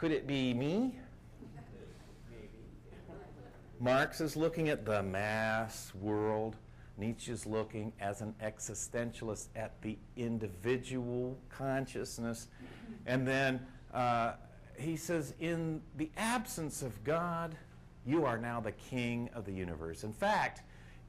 Could it be me? Marx is looking at the mass world. Nietzsche's looking as an existentialist at the individual consciousness. And then he says, in the absence of God, you are now the king of the universe. In fact,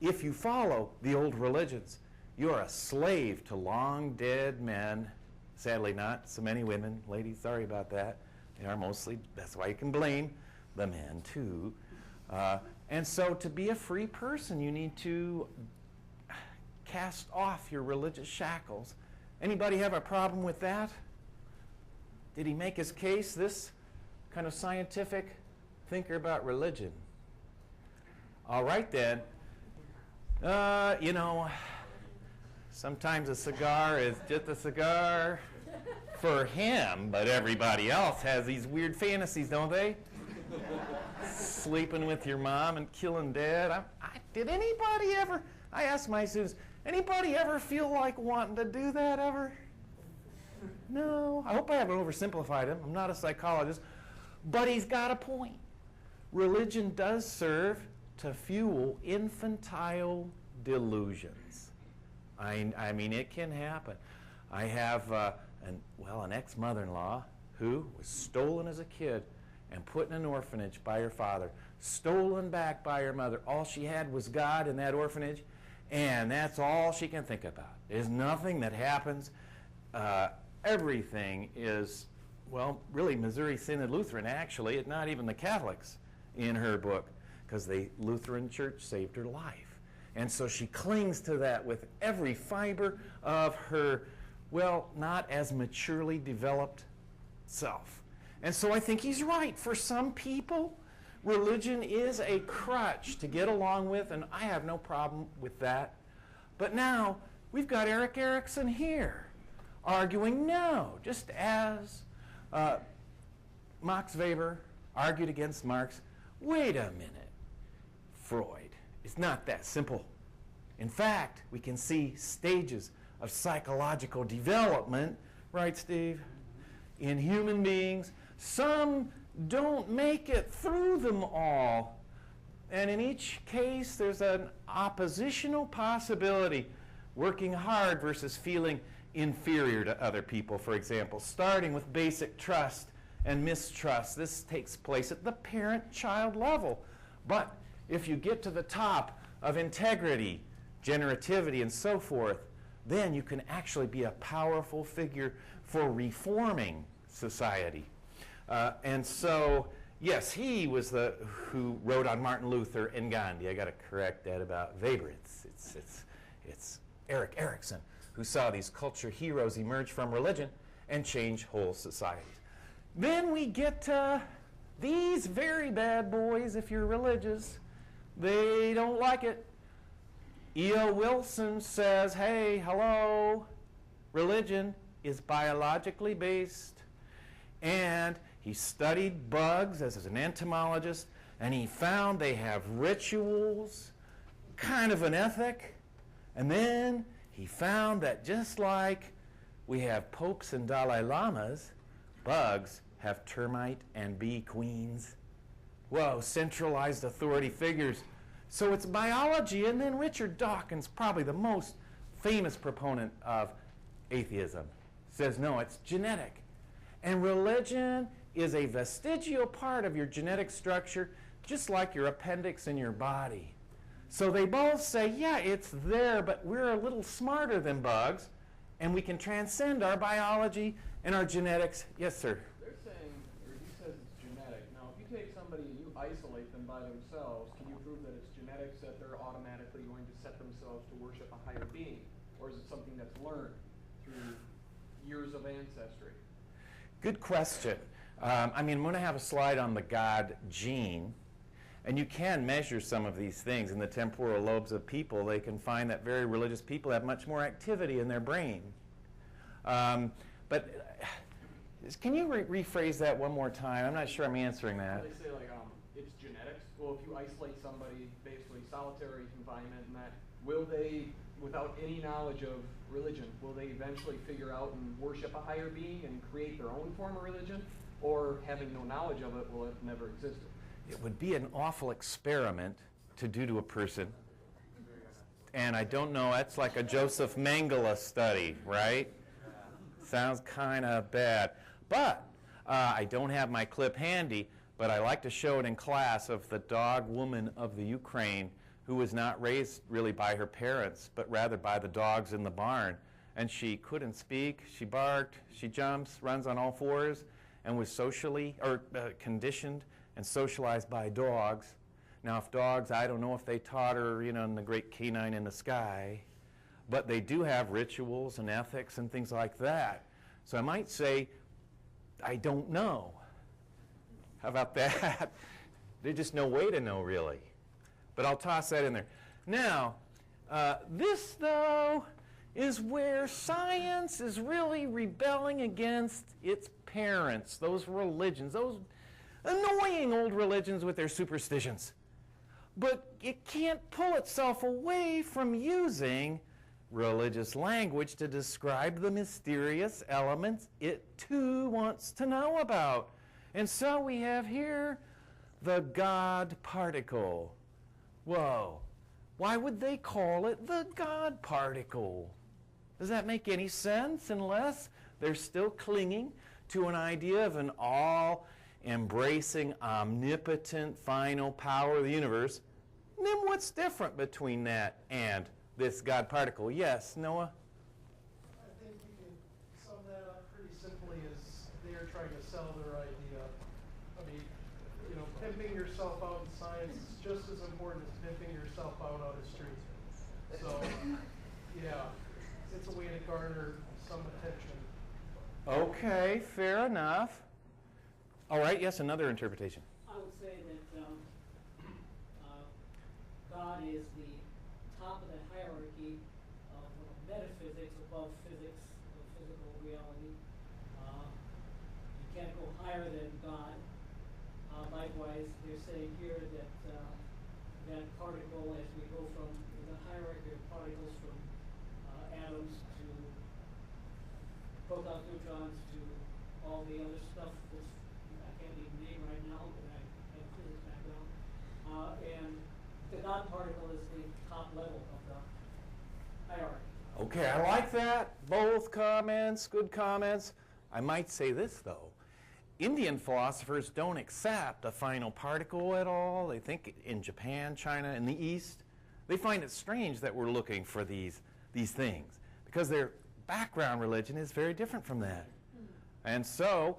if you follow the old religions, you are a slave to long dead men. Sadly, not so many women. Ladies, sorry about that. They are mostly, that's why you can blame the men too. And so to be a free person, you need to cast off your religious shackles. Anybody have a problem with that? Did he make his case, this kind of scientific thinker about religion? All right then. You know, sometimes a cigar is just a cigar for him, but everybody else has these weird fantasies, don't they? Sleeping with your mom and killing dad. Did anybody ever, I ask my students, anybody ever feel like wanting to do that ever? No. I hope I haven't oversimplified him. I'm not a psychologist. But he's got a point. Religion does serve to fuel infantile delusions. I mean, it can happen. I have an ex-mother-in-law who was stolen as a kid and put in an orphanage by her father, stolen back by her mother. All she had was God in that orphanage, and that's all she can think about. There's nothing that happens. Everything is, well, really Missouri Synod Lutheran, actually. It's not even the Catholics in her book, because the Lutheran Church saved her life. And so she clings to that with every fiber of her, well, not as maturely developed self. And so I think he's right. For some people, religion is a crutch to get along with, and I have no problem with that. But now, we've got Eric Erickson here arguing no, just as Max Weber argued against Marx. Wait a minute, Freud. It's not that simple. In fact, we can see stages of psychological development, right, Steve, in human beings. Some don't make it through them all. And in each case, there's an oppositional possibility, working hard versus feeling inferior to other people, for example, starting with basic trust and mistrust. This takes place at the parent-child level. But if you get to the top of integrity, generativity, and so forth, then you can actually be a powerful figure for reforming society. And so, yes, he was who wrote on Martin Luther and Gandhi. I got to correct that about Weber. It's Eric Erickson who saw these culture heroes emerge from religion and change whole societies. Then we get to these very bad boys, if you're religious. They don't like it. E.O. Wilson says, hey, hello, religion is biologically based. And he studied bugs as an entomologist, and he found they have rituals, kind of an ethic. And then he found that just like we have popes and Dalai Lamas, bugs have termite and bee queens. Whoa, centralized authority figures. So it's biology, and then Richard Dawkins, probably the most famous proponent of atheism, says no, it's genetic. And religion is a vestigial part of your genetic structure, just like your appendix in your body. So they both say, yeah, it's there, but we're a little smarter than bugs, and we can transcend our biology and our genetics. Yes, sir? They're saying, or he says it's genetic. Now, if you take somebody and you isolate them by themselves, can you prove that it's genetics, that they're automatically going to set themselves to worship a higher being? Or is it something that's learned through years of ancestry? Good question. I'm going to have a slide on the God gene. And you can measure some of these things in the temporal lobes of people. They can find that very religious people have much more activity in their brain. But can you rephrase that one more time? I'm not sure I'm answering that. They say it's genetics. Well, if you isolate somebody, basically solitary confinement and that, will they, without any knowledge of religion, will they eventually figure out and worship a higher being and create their own form of religion? or having no knowledge of it will have never existed? It would be an awful experiment to do to a person. And I don't know, that's like a Joseph Mengele study, right? Sounds kind of bad. But I don't have my clip handy, but I like to show it in class of the dog woman of the Ukraine who was not raised really by her parents, but rather by the dogs in the barn. And she couldn't speak, she barked, she jumps, runs on all fours, and was socially, or conditioned and socialized by dogs. Now, if dogs, I don't know if they taught her, you know, in the great canine in the sky, but they do have rituals and ethics and things like that. So I might say, I don't know. How about that? There's just no way to know, really. But I'll toss that in there. Now, this, though, is where science is really rebelling against its parents, those religions, those annoying old religions with their superstitions. But it can't pull itself away from using religious language to describe the mysterious elements it too wants to know about. And so we have here the God particle. Whoa, why would they call it the God particle? Does that make any sense unless they're still clinging to an idea of an all-embracing, omnipotent, final power of the universe? And then what's different between that and this God particle? Yes, Noah? I think you can sum that up pretty simply as they're trying to sell their idea. I mean, you know, pimping yourself out in science is just as important as pimping yourself out on the street. So, yeah, it's a way to garner some attention. Okay, fair enough. All right, yes, another interpretation. I would say that God is the top of the hierarchy of metaphysics above physics, of physical reality. You can't go higher than God. Likewise, they're saying here that that particle, as we go from the hierarchy of particles from atoms to protons, neutrons, to all the other stuff that's I can't even name right now, but I have physics background. And the God particle is the top level of the hierarchy. Okay, I like that. Both comments, good comments. I might say this, though. Indian philosophers don't accept a final particle at all. They think in Japan, China, and the East, they find it strange that we're looking for these things because their background religion is very different from that. And so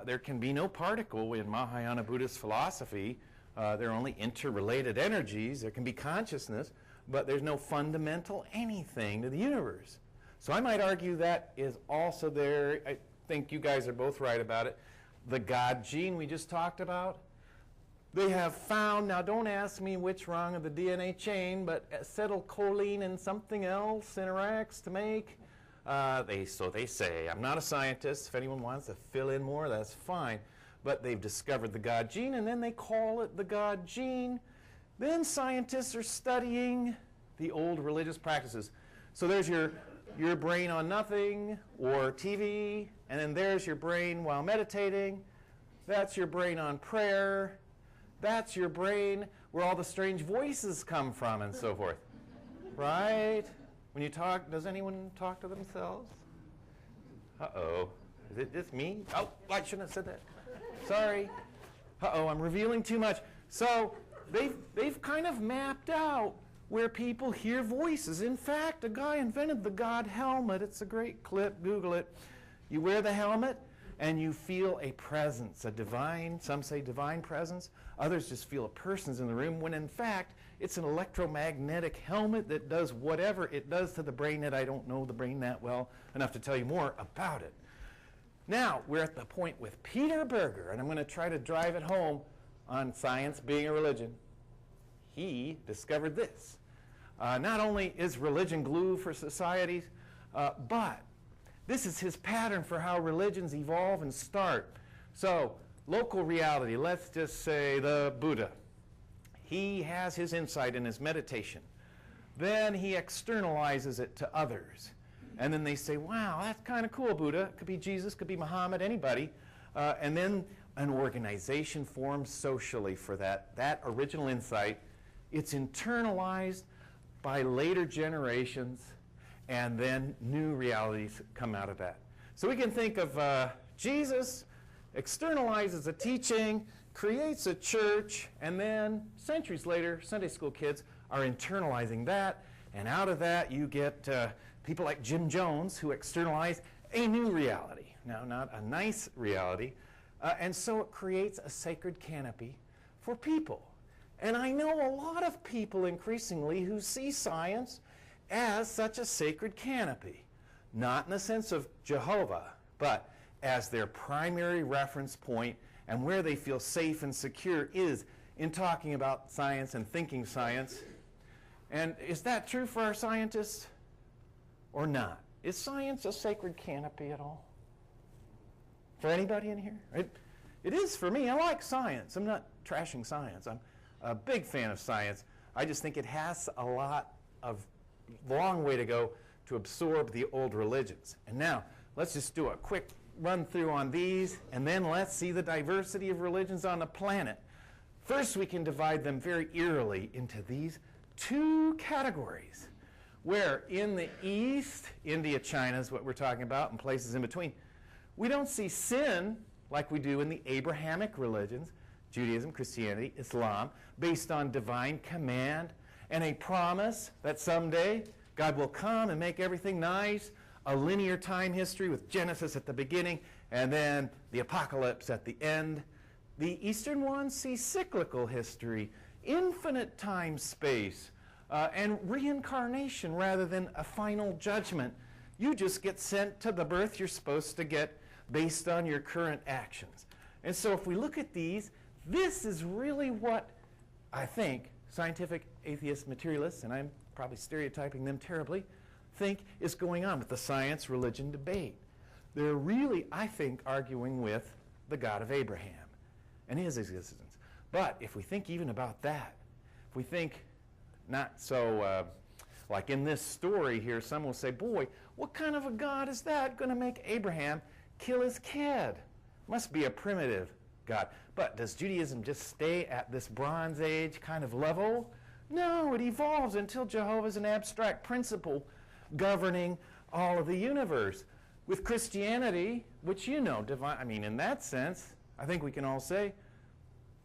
there can be no particle in Mahayana Buddhist philosophy. There are only interrelated energies. There can be consciousness, but there's no fundamental anything to the universe. So I might argue that is also there. I think you guys are both right about it. The God gene we just talked about, they have found, now don't ask me which rung of the DNA chain, but acetylcholine and something else interacts to make. So they say. I'm not a scientist. If anyone wants to fill in more, that's fine. But they've discovered the God gene, and then they call it the God gene. Then scientists are studying the old religious practices. So there's your brain on nothing or TV, and then there's your brain while meditating. That's your brain on prayer. That's your brain where all the strange voices come from and so forth. Right? When you talk, does anyone talk to themselves? Uh-oh. Is it just me? Oh, I shouldn't have said that. Sorry. Uh-oh, I'm revealing too much. So they've kind of mapped out where people hear voices. In fact, a guy invented the God helmet. It's a great clip. Google it. You wear the helmet, and you feel a presence, a divine, some say divine presence. Others just feel a person's in the room, when in fact, it's an electromagnetic helmet that does whatever it does to the brain that I don't know the brain that well enough to tell you more about it. Now, we're at the point with Peter Berger, and I'm going to try to drive it home on science being a religion. He discovered this. Not only is religion glue for societies, but this is his pattern for how religions evolve and start. So, local reality, let's just say the Buddha. He has his insight in his meditation. Then he externalizes it to others. And then they say, wow, that's kind of cool, Buddha. It could be Jesus, could be Muhammad, anybody. And then an organization forms socially for that original insight. It's internalized by later generations, and then new realities come out of that. So we can think of Jesus externalizes a teaching, creates a church, and then centuries later, Sunday school kids are internalizing that, and out of that you get people like Jim Jones who externalize a new reality. Now, not a nice reality, and so it creates a sacred canopy for people. And I know a lot of people increasingly who see science as such a sacred canopy, not in the sense of Jehovah, but as their primary reference point, and where they feel safe and secure is in talking about science and thinking science. And is that true for our scientists or not? Is science a sacred canopy at all? For anybody in here? It is for me. I like science. I'm not trashing science. I'm a big fan of science. I just think it has a long way to go to absorb the old religions. And now, let's just do a quick run through on these, and then let's see the diversity of religions on the planet. First, we can divide them very eerily into these two categories, where in the East, India, China is what we're talking about, and places in between, we don't see sin like we do in the Abrahamic religions, Judaism, Christianity, Islam, based on divine command and a promise that someday God will come and make everything nice, a linear time history with Genesis at the beginning and then the apocalypse at the end. The Eastern ones see cyclical history, infinite time, space, and reincarnation rather than a final judgment. You just get sent to the birth you're supposed to get based on your current actions. And so if we look at these, this is really what I think scientific atheist materialists, and I'm probably stereotyping them terribly, think is going on with the science-religion debate. They're really, I think, arguing with the God of Abraham and his existence. But if we think even about that, if we think not so, like in this story here, some will say, boy, what kind of a God is that going to make Abraham kill his kid? Must be a primitive God. But does Judaism just stay at this Bronze Age kind of level? No, it evolves until Jehovah is an abstract principle governing all of the universe. With Christianity, which you know, in that sense, I think we can all say,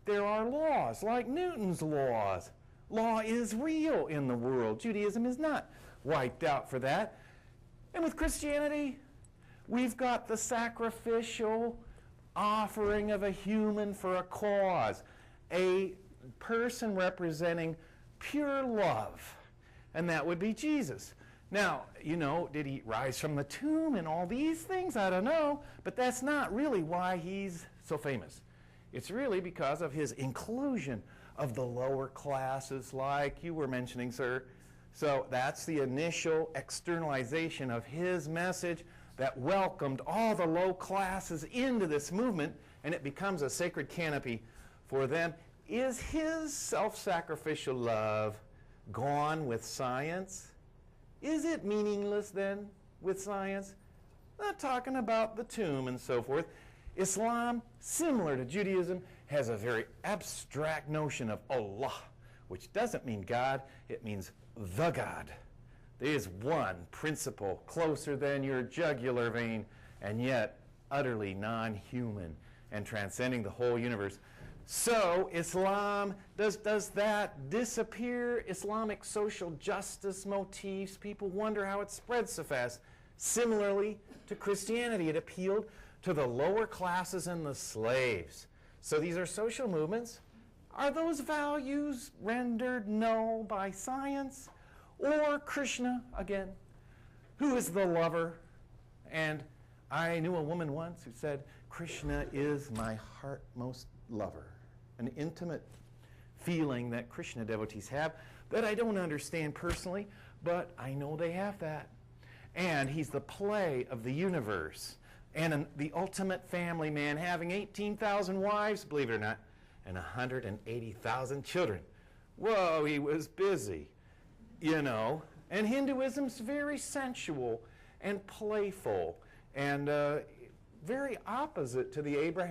there are laws, like Newton's laws. Law is real in the world. Judaism is not wiped out for that. And with Christianity, we've got the sacrificial offering of a human for a cause, a person representing pure love, and that would be Jesus. Now, did he rise from the tomb and all these things? I don't know, but that's not really why he's so famous. It's really because of his inclusion of the lower classes, like you were mentioning, sir. So that's the initial externalization of his message that welcomed all the low classes into this movement, and it becomes a sacred canopy for them. Is his self-sacrificial love gone with science? Is it meaningless then with science? Not talking about the tomb and so forth. Islam, similar to Judaism, has a very abstract notion of Allah, which doesn't mean God, it means the God. There is one principle closer than your jugular vein, and yet utterly non-human and transcending the whole universe. So Islam, does that disappear? Islamic social justice motifs, people wonder how it spread so fast. Similarly to Christianity, it appealed to the lower classes and the slaves. So these are social movements. Are those values rendered null by science? Or Krishna, again, who is the lover? And I knew a woman once who said, Krishna is my heartmost lover. An intimate feeling that Krishna devotees have that I don't understand personally, but I know they have that. And he's the play of the universe and the ultimate family man, having 18,000 wives, believe it or not, and 180,000 children. Whoa, he was busy, And Hinduism's very sensual and playful. And very opposite to the Abraham